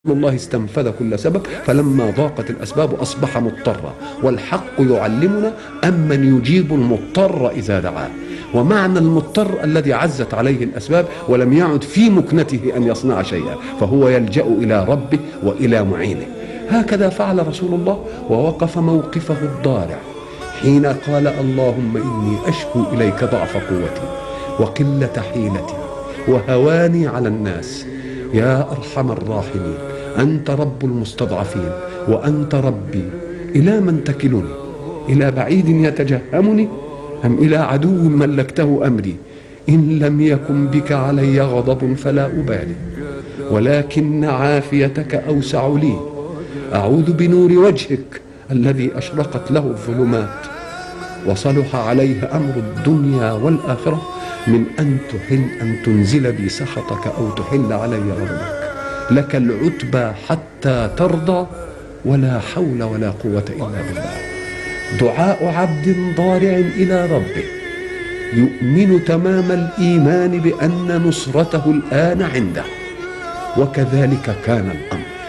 الله استنفذ كل سبب، فلما ضاقت الأسباب أصبح مضطرا، والحق يعلمنا أمن يجيب المضطر إذا دعاه. ومعنى المضطر الذي عزت عليه الأسباب ولم يعد في مكنته أن يصنع شيئا، فهو يلجأ إلى ربه وإلى معينه. هكذا فعل رسول الله، ووقف موقفه الضارع حين قال: اللهم إني أشكو إليك ضعف قوتي وقلة حيلتي وهواني على الناس، يا أرحم الراحمين، أنت رب المستضعفين وأنت ربي، إلى من تكلني؟ إلى بعيد يتجهمني أم إلى عدو ملكته أمري؟ إن لم يكن بك علي غضب فلا أبالي، ولكن عافيتك أوسع لي. أعوذ بنور وجهك الذي أشرقت له الظلمات وصلح عليه أمر الدنيا والآخرة من أن تنزل بي سخطك أو تحل علي غضبك. لك العتبى حتى ترضى، ولا حول ولا قوة إلا بالله. دعاء عبد ضارع إلى ربه يؤمن تمام الإيمان بأن نصرته الآن عنده، وكذلك كان الأمر.